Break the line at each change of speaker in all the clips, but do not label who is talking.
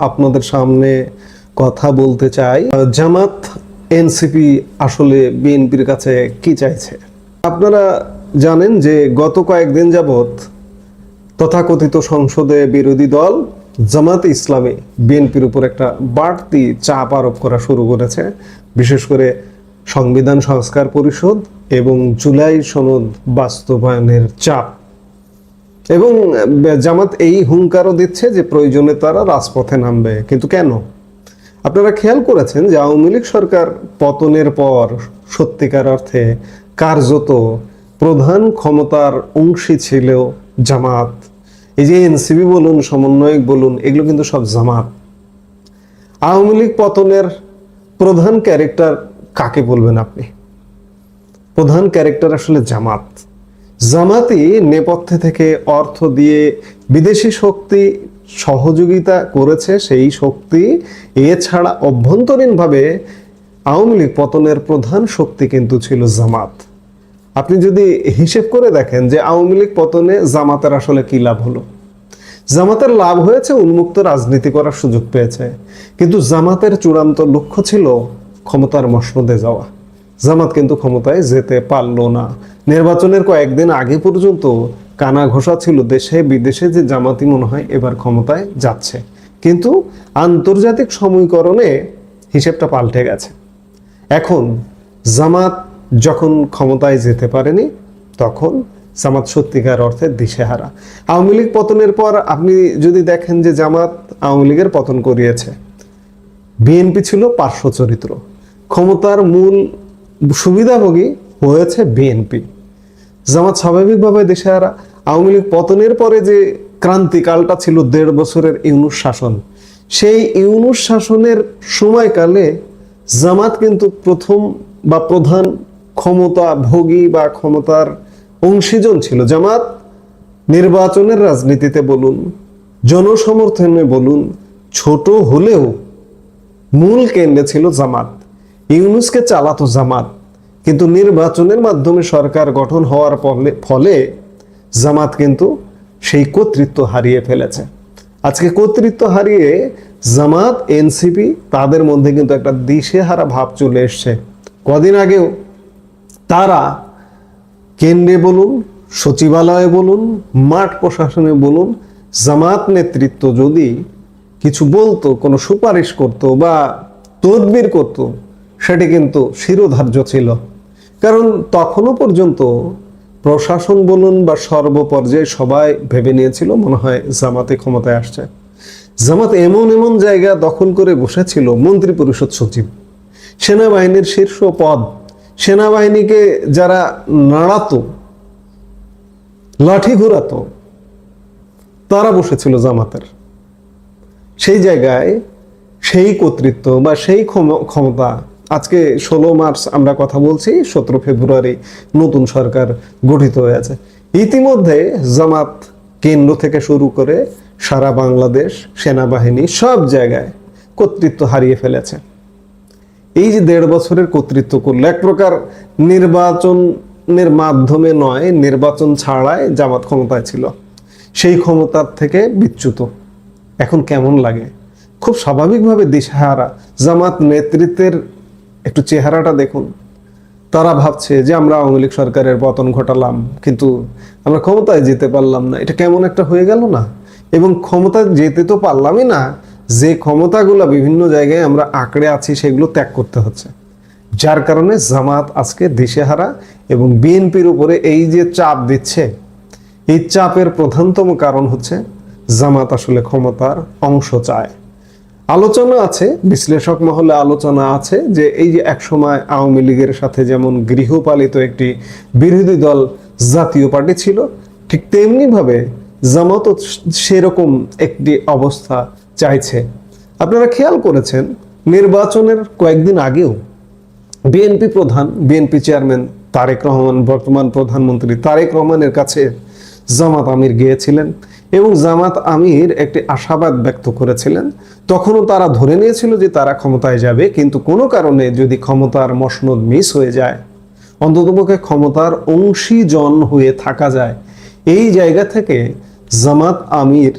আপনাদের সামনে কথা বলতে চাই। জামাত এনসিপি আসলে বিএনপির কাছে কি চাইছে। আপনারা জানেন যে গত কয়েকদিন যাবৎ তথাকথিত সংসদে বিরোধী দল জামাত ইসলামী বিএনপির উপর একটা বাড়তি চাপ আরোপ করা শুরু করেছে, বিশেষ করে সংবিধান সংস্কার পরিষদ এবং জুলাই সনদ বাস্তবায়নের চাপ। এবং জামাত এই হুঙ্কারও দিচ্ছে যে প্রয়োজনে তারা রাজপথে নামবে। কিন্তু কেন? আপনারা খেয়াল করেছেন যে আওয়ামী লীগ সরকার পতনের পর সত্যিকার অর্থে কার্যত প্রধান ক্ষমতার অংশী ছিল জামাত। এই যে এনসিপি বলুন, সমন্বয়ক বলুন, এগুলো কিন্তু সব জামাত। আওয়ামী লীগ পতনের প্রধান ক্যারেক্টার কাকে বলবেন আপনি? প্রধান ক্যারেক্টার আসলে জামাত। জামাতই নেপথ্যে থেকে অর্থ দিয়ে বিদেশি শক্তি সহযোগিতা করেছে। সেই শক্তি এছাড়া অভ্যন্তরীণভাবে আওয়ামী লীগ পতনের প্রধান শক্তি কিন্তু ছিল জামাত। আপনি যদি হিসেব করে দেখেন যে আওয়ামী লীগ পতনে জামাতের আসলে কি লাভ হলো, জামাতের লাভ হয়েছে উন্মুক্ত রাজনীতি করার সুযোগ পেয়েছে। কিন্তু জামাতের চূড়ান্ত লক্ষ্য ছিল ক্ষমতার মসনদে যাওয়া। জামাত কিন্তু ক্ষমতায় যেতে পারল না। নির্বাচনের কয়েকদিন আগে পর্যন্ত কানা ঘোষা ছিল দেশে বিদেশে যে জামাতই মনে হয় এবার ক্ষমতায় যাচ্ছে। কিন্তু আন্তর্জাতিক সমীকরণে হিসেবটা পাল্টে গেছে। এখন জামাত যখন ক্ষমতায় যেতে পারেনি, তখন জামাত সত্যিকার অর্থে দিশেহারা। আওয়ামী লীগ পতনের পর আপনি যদি দেখেন যে জামাত আওয়ামী লীগের পতন করিয়েছে, বিএনপি ছিল পার্শ্ব চরিত্র, ক্ষমতার মূল সুবিধাভোগী হয়েছে বিএনপি। জামাত স্বাভাবিকভাবে দিশেহারা। আওয়ামী লীগ পতনের পরে যে ক্রান্তিকালটা ছিল 1.5 বছরের ইউনূস শাসন, সেই ইউনূস শাসনের সময়কালে জামাত কিন্তু প্রথম বা প্রধান ক্ষমতা ভোগী বা ক্ষমতার অংশীজন ছিল। জামাত নির্বাচনের রাজনীতিতে বলুন, জনসমর্থনে বলুন, ছোট হলেও মূল কেন্দ্রে ছিল জামাত। ইউনূসকে চালাতো জামাত। কিন্তু নির্বাচনের মাধ্যমে সরকার গঠন হওয়ার ফলে জামাত কিন্তু সেই কর্তৃত্ব হারিয়ে ফেলেছে। আজকে কর্তৃত্ব হারিয়ে জামাত এনসিপি তাদের মধ্যে কিন্তু একটা দিশেহারা ভাব চলে এসছে। কদিন আগেও তারা কেন্দ্রে বলুন, সচিবালয়ে বলুন, মাঠ প্রশাসনে বলুন, জামাত নেতৃত্ব যদি কিছু বলতো, কোনো সুপারিশ করত বা তদবির করত, সেটি কিন্তু শিরোধার্য ছিল। কারণ তখনও পর্যন্ত প্রশাসন বলুন বা সর্বপর্যায়ে সবাই ভেবে নিয়েছিল মনে হয় জামাতে ক্ষমতায় আসছে। জামাত এমন এমন জায়গা দখল করে বসেছিল, মন্ত্রী পরিষদ সচিব, সেনাবাহিনীর শীর্ষ পদ, সেনাবাহিনীকে যারা নাড়াতো, লাঠি ঘুরাতো, তারা বসেছিল জামাতের। সেই জায়গায় সেই কর্তৃত্ব বা সেই ক্ষমতা আজকে 16 মার্চ আমরা কথা বলছি, 17 ফেব্রুয়ারি নতুন সরকার গঠিত হয়েছে। ইতিমধ্যে জামাত কেন্দ্র থেকে শুরু করে সারা বাংলাদেশ, সেনাবাহিনী সব জায়গায় কর্তৃত্ব হারিয়ে ফেলেছে। এই যে 1.5 বছরের কর্তৃত্ব করলো, এক প্রকার নির্বাচনের মাধ্যমে নয়, নির্বাচন ছাড়াই জামাত ক্ষমতায় ছিল। সেই ক্ষমতার থেকে বিচ্যুত। এখন কেমন লাগে? খুব স্বাভাবিকভাবে দিশেহারা। জামাত নেতৃত্বের একটু চেহারাটা দেখুন। তারা ভাবছে যে আমরা আওয়ামী লীগ সরকারের পতন ঘটালাম, কিন্তু আমরা ক্ষমতায় যেতে পারলাম না। এটা কেমন একটা হয়ে গেল না? এবং ক্ষমতায় যেতে তো পারলামই না, যে ক্ষমতাগুলো বিভিন্ন জায়গায় আমরা আঁকড়ে আছি সেগুলো ত্যাগ করতে হচ্ছে। যার কারণে জামাত আজকে দিশেহারা এবং বিএনপির উপরে এই যে চাপ দিচ্ছে, এই চাপের প্রধানতম কারণ হচ্ছে জামাত আসলে ক্ষমতার অংশ চায়। আলোচনা আছে, বিশ্লেষক মহলে আলোচনা আছে যে এই যে একসময় আওয়ামী লীগের সাথে যেমন গৃহপালিত একটি বিরোধী দল জাতীয় পার্টি ছিল, ঠিক তেমনিভাবে জামাতও সেরকম একটি অবস্থা চাইছে। আপনারা খেয়াল করেছেন নির্বাচনের কয়েকদিন আগেও বিএনপি প্রধান, বিএনপি চেয়ারম্যান তারেক রহমান, বর্তমান প্রধানমন্ত্রী তারেক রহমানের কাছে জামাত আমির গিয়েছিলেন এবং জামাত আমির একটি আশাবাদ ব্যক্ত করেছিলেন। তখনও তারা ধরে নিয়েছিল যে তারা ক্ষমতায় যাবে, কিন্তু কোনো কারণে যদি ক্ষমতার মসনদ মিস হয়ে যায়, অন্ততপক্ষে ক্ষমতার অংশীজন হয়ে থাকা যায়, এই জায়গা থেকে জামাত আমির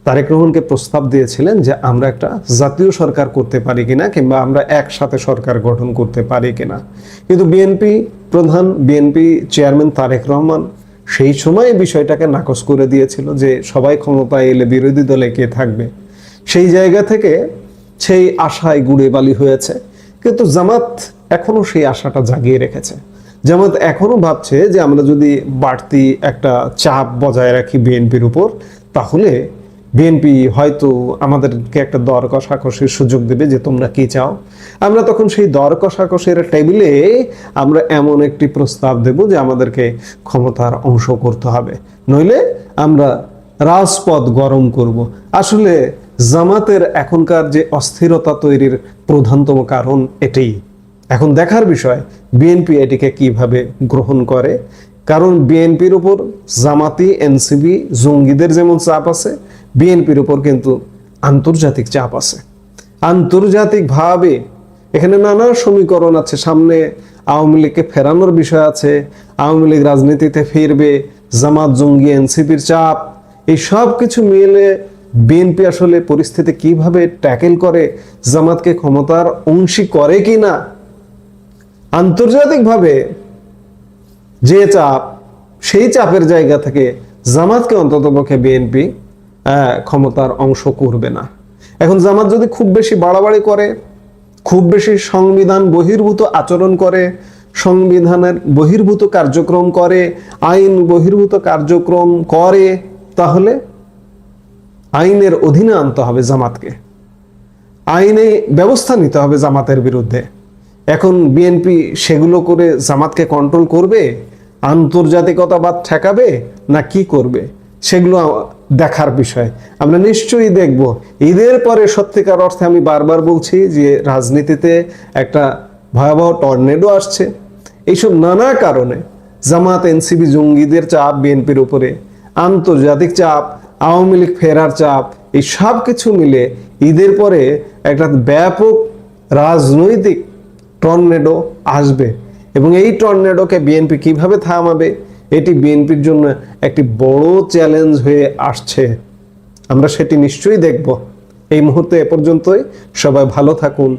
তারেক রহমানকে প্রস্তাব দিয়েছিলেন যে আমরা একটা জাতীয় সরকার করতে পারি কিনা, কিংবা আমরা একসাথে সরকার গঠন করতে পারি কিনা। কিন্তু বিএনপি প্রধান, বিএনপি চেয়ারম্যান তারেক রহমান সেই সময় বিষয়টাকে নাকচ করে দিয়েছিল যে সবাই ক্ষমতায় এলে বিরোধী দলে কে থাকবে। সেই জায়গা থেকে সেই আশায় গুড়ে বালি হয়েছে। কিন্তু জামাত এখনো সেই আশাটা জাগিয়ে রেখেছে। জামাত এখনো ভাবছে যে আমরা যদি বাড়তি একটা চাপ বজায় রাখি বিএনপির উপর, তাহলে বিএনপি হয়তো আমাদেরকে একটা দর কষাকষির সুযোগ দেবে যে তোমরা কি চাও। আমরা তখন সেই দর কষাকষির টেবিলে আমরা এমন একটি প্রস্তাব দেব যে আমাদেরকে ক্ষমতার অংশ করতে হবে, নইলে আমরা রাজপথ গরম করব। আসলে জামাতের এখনকার যে অস্থিরতা তৈরির প্রধানতম কারণ এটাই। এখন দেখার বিষয় বিএনপি এটিকে কিভাবে গ্রহণ করে। কারণ বিএনপির উপর জামাতি, এনসিপি, জঙ্গিদের যেমন চাপ আছে, বিএনপির উপর কিন্তু আন্তর্জাতিক চাপ আছে। আন্তর্জাতিকভাবে এখানে নানা সমীকরণ আছে। সামনে আওয়ামী লীগকে ফেরানোর বিষয় আছে, আওয়ামী লীগ রাজনীতিতে ফিরবে, জামাত, জঙ্গি, এনসিপির চাপ, এই সব কিছু মিলে বিএনপি আসলে পরিস্থিতি কিভাবে ট্যাকেল করে, জামাতকে ক্ষমতার অংশী করে কিনা। আন্তর্জাতিকভাবে যে চাপ, সেই চাপের জায়গা থেকে জামাতকে অন্ততপক্ষে বিএনপি ক্ষমতার অংশ করবে না। এখন জামাত যদি খুব বেশি বাড়াবাড়ি করে, খুব বেশি সংবিধান বহির্ভূত আচরণ করে, সংবিধানের বহির্ভূত কার্যক্রম করে, আইন বহির্ভূত কার্যক্রম করে, তাহলে আইনের অধীনে আনতে হবে জামাতকে, আইনে ব্যবস্থা নিতে হবে জামাতের বিরুদ্ধে। এখন বিএনপি সেগুলো করে জামাতকে কন্ট্রোল করবে, আন্তর্জাতিকতাবাদ ঠেকাবে, না কি করবে, সেগুলো দেখার বিষয়। আমরা নিশ্চয়ই দেখব ঈদের পরে। সত্যিকার অর্থে আমি বারবার বলছি যে রাজনীতিতে একটা ভয়াবহ টর্নেডো আসছে। এইসব নানা কারণে জামাত, এনসিপি, জঙ্গিদের চাপ বিএনপির উপরে, আন্তর্জাতিক চাপ, আওয়ামী লীগ ফেরার চাপ, এই সব কিছু মিলে ঈদের পরে একটা ব্যাপক রাজনৈতিক টর্নেডো আসবে। এবং এই টর্নেডোকে বিএনপি কিভাবে থামাবে, এটি বিএনপির জন্য একটি বড় চ্যালেঞ্জ হয়ে আসছে। আমরা সেটি নিশ্চয়ই দেখব। এই মুহূর্তে এ পর্যন্তই। সবাই ভালো থাকুন।